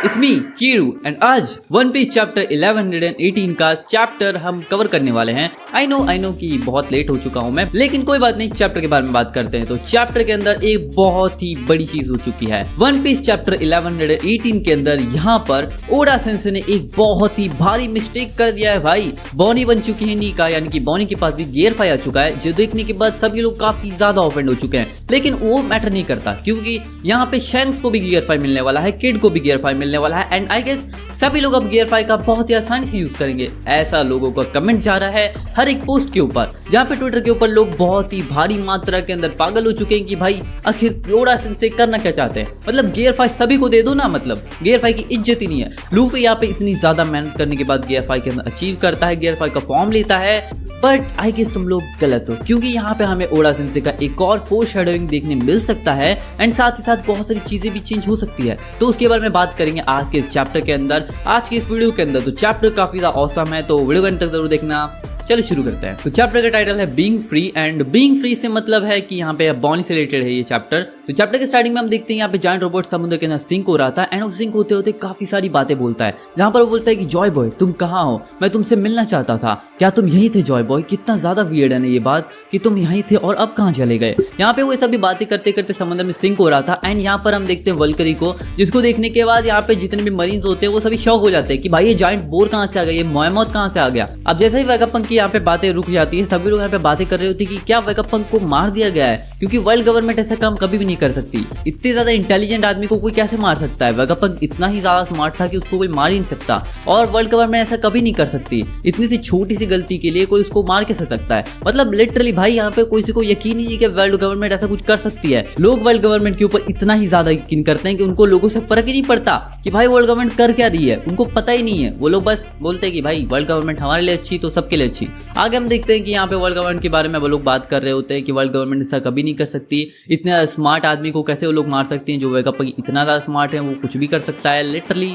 It's me Kiru and आज one piece chapter 1118 का chapter हम कवर करने वाले हैं। आई नो कि बहुत लेट हो चुका हूं मैं, लेकिन कोई बात नहीं, चैप्टर के बारे में बात करते हैं। तो चैप्टर के अंदर एक बहुत ही बड़ी चीज हो चुकी है। वन पीस चैप्टर 1118 के अंदर यहाँ पर ओडा सेंसे ने एक बहुत ही भारी मिस्टेक कर दिया है भाई। बॉनी बन चुकी है नीका, यानी कि बॉनी के पास भी गियर 5 आ चुका है, जो देखने के बाद सभी लोग काफी ज्यादा ऑफेंड हो चुके हैं। लेकिन वो मैटर नहीं करता, क्योंकि यहाँ पे शैंक्स को भी गियर 5 मिलने वाला है, किड को भी गियर 5 मिलने वाला है एंड आई गेस सभी लोग अब गियर 5 का बहुत ही आसानी से यूज करेंगे। ऐसा लोगों का कमेंट जा रहा है हर एक पोस्ट के ऊपर, जहाँ पे ट्विटर के ऊपर लोग बहुत ही भारी मात्रा के अंदर पागल हो चुके हैं कि भाई आखिर ओडा सेंसे करना क्या चाहते हैं। मतलब गियर 5 सभी को दे दो ना, मतलब गियर 5 की इज्जत ही नहीं है। लूफी यहाँ पे इतनी ज्यादा मेहनत करने के बाद गियर 5 के अंदर अचीव करता है, गियर 5 का फॉर्म लेता है, बट आई गेस तुम लोग गलत हो, क्योंकि यहाँ पे हमें ओडा सेंसे का एक और फोरशैडोइंग देखने मिल सकता है एंड साथ ही साथ बहुत सारी चीजें भी चेंज हो सकती है। तो उसके बारे में बात करेंगे आज के इस चैप्टर के अंदर, आज के इस वीडियो के अंदर। तो चैप्टर काफी ज्यादा ऑसम है, तो वीडियो के अंत तक जरूर देखना। चलो शुरू करते हैं। तो चैप्टर का टाइटल है being free and being free से मतलब है कि यहाँ पे बॉनी से रिलेटेड है ये चैप्टर। तो चैप्टर के स्टार्टिंग में हम देखते हैं यहाँ पे जायंट रोबोट समुद्र के अंदर सिंक हो रहा था एंड वो सिंक होते होते काफी सारी बातें बोलता है, जहाँ पर वो बोलता है कि जॉय बॉय तुम कहाँ हो, मैं तुमसे मिलना चाहता था, क्या तुम यहीं थे जॉय बॉय। कितना ज्यादा वियर्ड है ना ये बात कि तुम यहीं थे और अब कहाँ चले गए। यहाँ पे वो सभी बातें करते करते समुद्र में सिंक हो रहा था एंड यहाँ पर हम देखते हैं वल्करी को, जिसको देखने के बाद यहाँ पे जितने भी मरीन्स होते हैं वो सभी शॉक हो जाते हैं कि भाई ये जायंट बोर कहाँ से आ गया, ये मोहम्मद कहाँ से आ गया। अब जैसे ही वेगापंक की यहाँ पे बातें रुक जाती है, सभी लोग यहाँ पे बातें कर रहे होते कि क्या वेगापंक को मार दिया गया है, क्योंकि वर्ल्ड गवर्नमेंट ऐसा काम कभी भी नहीं कर सकती। इतने ज्यादा इंटेलिजेंट आदमी को कोई कैसे मार सकता है। वेगापंक इतना ही ज्यादा स्मार्ट था कि उसको कोई मार ही नहीं सकता, और वर्ल्ड गवर्नमेंट ऐसा कभी नहीं कर सकती। इतनी सी छोटी सी गलती के लिए कोई उसको मार कैसे सकता है। मतलब लिटरली भाई यहाँ पे किसी को यकीन ही नहीं कि वर्ल्ड गवर्नमेंट ऐसा कुछ कर सकती है। लोग वर्ल्ड गवर्नमेंट के ऊपर इतना ही ज्यादा यकीन करते हैं कि उनको लोगों से फर्क ही नहीं पड़ता कि भाई वर्ल्ड गवर्नमेंट कर क्या रही है, उनको पता ही नहीं है। वो लोग बस बोलते हैं कि भाई वर्ल्ड गवर्नमेंट हमारे लिए अच्छी तो सबके लिए अच्छी। आगे हम देखते हैं कि यहाँ पे वर्ल्ड गवर्नमेंट के बारे में वो लोग बात कर रहे होते हैं कि वर्ल्ड गवर्नमेंट ऐसा कभी नहीं कर सकती। इतने स्मार्ट आदमी को कैसे वो लोग मार सकते हैं, जो वेगापंक इतना ज्यादा स्मार्ट है, वो कुछ भी कर सकता है लिटरली।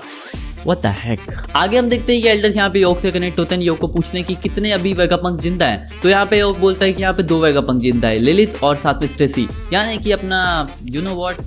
What the heck? आगे हम देखते हैं कि एल्डर्स यहाँ पे योग से कनेक्ट होते हैं, योग को पूछते हैं कि कितने अभी वेगापंक जिंदा हैं। तो यहाँ पे योग बोलता है कि यहाँ पे 2 वेगापंक जिंदा है, लिलिथ और साथ में स्टेसी, यानी कि अपना you know what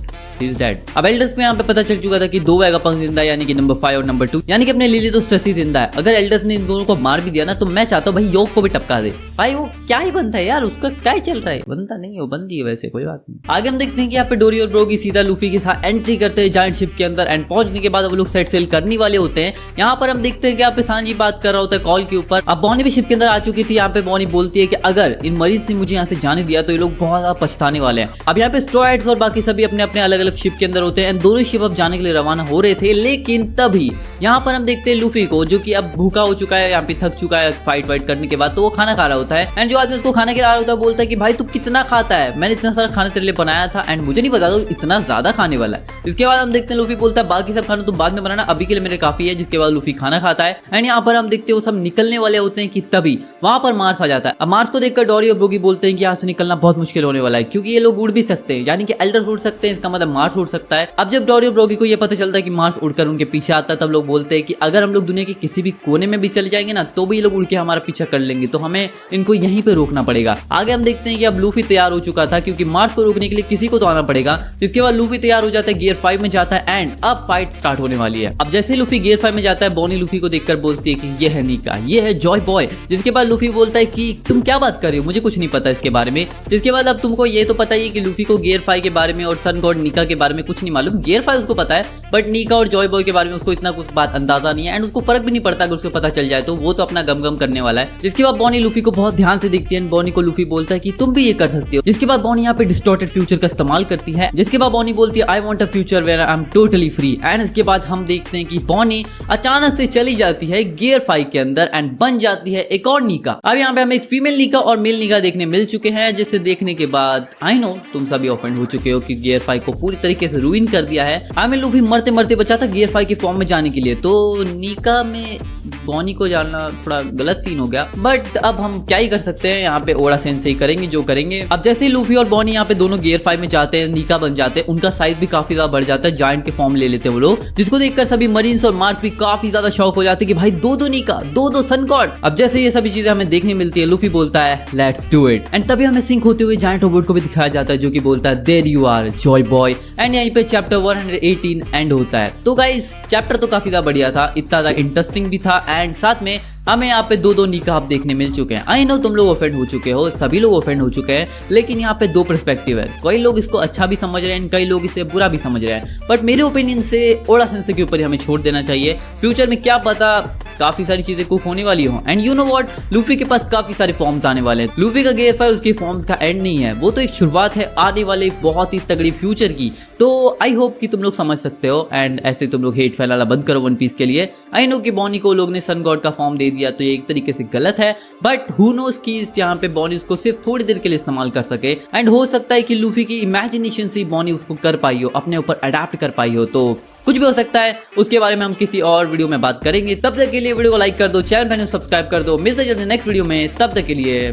he is dead. अब एल्डर्स को यहाँ पे पता चल चुका था कि 2 वेगापंक जिंदा है, यानी कि नंबर 5 और नंबर 2, यानी कि अपने लिलिथ और स्टेसी जिंदा है। अगर एल्डर्स ने इन दोनों को मार भी दिया ना, तो मैं चाहता हूँ भाई योग को भी टपका दे। भाई वो क्या ही बनता है यार, उसका क्या ही चल रहा है, बनता नहीं वो बंदी है वैसे, कोई बात नहीं। आगे हम देखते हैं कि यहाँ पे डोरी और ब्रोगी सीधा लूफी के साथ एंट्री करते हैं जायंट शिप के अंदर एंड पहुंचने के बाद वो लोग सेट सेल करने वाले होते हैं। यहाँ पर हम देखते हैं कि यहाँ पे सांजी बात कर रहा होता है कॉल के ऊपर। अब बॉनी भी शिप के अंदर आ चुकी थी। यहाँ पे बॉनी बोलती है कि अगर इन मरीज ने मुझे यहाँ से जाने दिया तो ये लोग बहुत ज्यादा पछताने वाले हैं। अब यहाँ पे स्ट्रॉइड्स और बाकी सभी अपने अपने अलग अलग शिप के अंदर होते हैं। दोनों शिप अब जाने के लिए रवाना हो रहे थे, लेकिन तभी यहाँ पर हम देखते हैं लूफी को, जो कि अब भूखा हो चुका है, यहाँ पे थक चुका है फाइट वाइट करने के बाद। तो वो खाना खा रहा होता है एंड जो आदमी उसको खाना खिला रहा होता है बोलता है कि भाई तू कितना खाता है, मैंने इतना सारा खाना तेरे लिए बनाया था एंड मुझे नहीं पता था इतना ज्यादा खाने वाला है। इसके बाद हम देखते हैं लूफी बोलता है बाकी सब खाना तुम बाद में बनाना, अभी के लिए मेरे काफी है। जिसके बाद लूफी खाना खाता है एंड यहाँ पर हम देखते हैं वो सब निकलने वाले होते हैं कि तभी वहां पर मार्स आ जाता है। अब मार्स को देखकर डोरी और ब्रोगी बोलते हैं कि यहाँ से निकलना बहुत मुश्किल होने वाला है, क्योंकि ये लोग उड़ भी सकते हैं, यानी कि एल्डर्स उड़ सकते हैं, इसका मतलब मार्स उड़ सकता है। अब जब डोरी और ब्रोगी को ये पता चलता है कि मार्स उड़कर उनके पीछे आता है, तब लोग बोलते हैं कि अगर हम लोग दुनिया के किसी भी कोने में भी चले जाएंगे ना, तो भी ये लोग उड़ के हमारा पीछा कर लेंगे, तो हमें इनको यहीं पे रोकना पड़ेगा। आगे हम देखते हैं कि अब लूफी तैयार हो चुका था, क्योंकि मार्स को रोकने के लिए किसी को तो आना पड़ेगा। इसके बाद लूफी तैयार हो जाता है, गियर 5 में जाता है एंड अब फाइट स्टार्ट होने वाली है। अब जैसे लूफी गियर 5 में जाता है, बॉनी लूफी को देखकर बोलती है कि ये है नीका, ये है जॉय बॉय। जिसके बाद लूफी बोलता है कि तुम क्या बात कर रही हो, मुझे कुछ नहीं पता इसके बारे में। जिसके बाद अब तुमको ये तो पता ही है कि लूफी को गियर 5 के बारे में और सन गॉड नीका के बारे में कुछ नहीं मालूम। गियर 5 उसको पता है, बट नीका और जॉय बॉय के बारे में उसको इतना कुछ बात अंदाजा नहीं है एंड उसको फर्क भी नहीं पड़ता। अगर उसको पता चल जाए तो वो तो अपना गम गम करने वाला है। जिसके बाद बॉनी लूफी को बहुत ध्यान से देखती है, बॉनी को लूफी बोलता है कि तुम भी ये कर सकती हो। जिसके बाद बॉनी यहाँ पे डिस्टॉर्टेड फ्यूचर का इस्तेमाल करती है। जिसके बाद बॉनी बोलती है I want a future where I am totally free and इसके बाद हम देखते हैं कि बॉनी अचानक से चली जाती है गियर 5 के अंदर एंड बन जाती है एक और नीका। अब यहाँ पे हमें एक फीमेल नीका और मेल नीका देखने मिल चुके हैं, जिसे देखने के बाद आई नो तुम सभी ऑफेंड हो चुके हो कि गियर 5 को पूरी तरीके से रूइन कर दिया है। हमें लूफी मरते मरते बचा था गियर 5 के फॉर्म में जाने के लिए, तो नीका में बॉनी को जाना थोड़ा गलत सीन हो गया, बट अब हम क्या ही कर सकते हैं। यहाँ पे ओडा सेंसे ही करेंगे जो करेंगे। अब जैसे लूफी और बॉनी यहाँ पे दोनों गियर 5 में जाते हैं, नीका बन जाते हैं, उनका साइज भी काफी ज्यादा बढ़ जाता है, जायंट के फॉर्म ले लेते हैं वो लोग, जिसको देखकर सभी मरीन्स और मार्स भी काफी ज्यादा शौक हो जाते हैं कि भाई 2-2 नीका, 2-2 सन गॉड। अब जैसे ये सभी चीजें हमें देखने मिलती है, लूफी बोलता है लेट्स डू इट एंड तभी हमें सिंक होते हुए जायंट रोबोट को भी दिखाया जाता है, जो कि बोलता है there you are Joy Boy and यहीं पे चैप्टर 118 एंड होता है। तो गाइस चैप्टर तो काफी ज्यादा बढ़िया था, इतना ज्यादा इंटरेस्टिंग भी था एंड साथ में हमें यहाँ पे दो निकाब देखने मिल चुके हैं। आई नो तुम लोग ऑफेंड हो चुके हो, सभी लोग ऑफेंड हो चुके हैं, लेकिन यहाँ पे दो पर्सपेक्टिव है। कई लोग इसको अच्छा भी समझ रहे हैं, कई लोग इसे बुरा भी समझ रहे हैं, बट मेरे ओपिनियन से ओड़ा सेंसे के ऊपर हमें छोड़ देना चाहिए। फ्यूचर में क्या पता काफी सारी चीजें कुक होने वाली हो। And you know what, Luffy के पास काफी सारे फॉर्म्स आने वाले हैं। लूफी का गेम है, उसकी फॉर्म्स का एंड नहीं है, वो तो एक शुरुआत है आने वाले बहुत ही तगड़ी फ्यूचर की। तो आई होप कि तुम लोग समझ सकते हो एंड ऐसे तुम लोग हेट फैलाना बंद करो वन पीस के लिए। आई नो कि बॉनी को लोग ने सन गॉड का फॉर्म दे दिया, तो ये एक तरीके से गलत है, बट हु नोस कि यहाँ पे बॉनी उसको सिर्फ थोड़ी देर के लिए इस्तेमाल कर सके। एंड हो सकता है कि लूफी की इमेजिनेशन से बॉनी उसको कर पाई हो, अपने ऊपर अडेप्ट कर पाई हो, तो कुछ भी हो सकता है। उसके बारे में हम किसी और वीडियो में बात करेंगे। तब तक के लिए वीडियो को लाइक कर दो, चैनल पे सब्सक्राइब कर दो। मिलते जल्दी नेक्स्ट वीडियो में, तब तक के लिए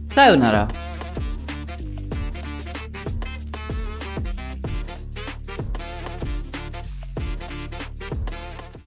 सायोनारा।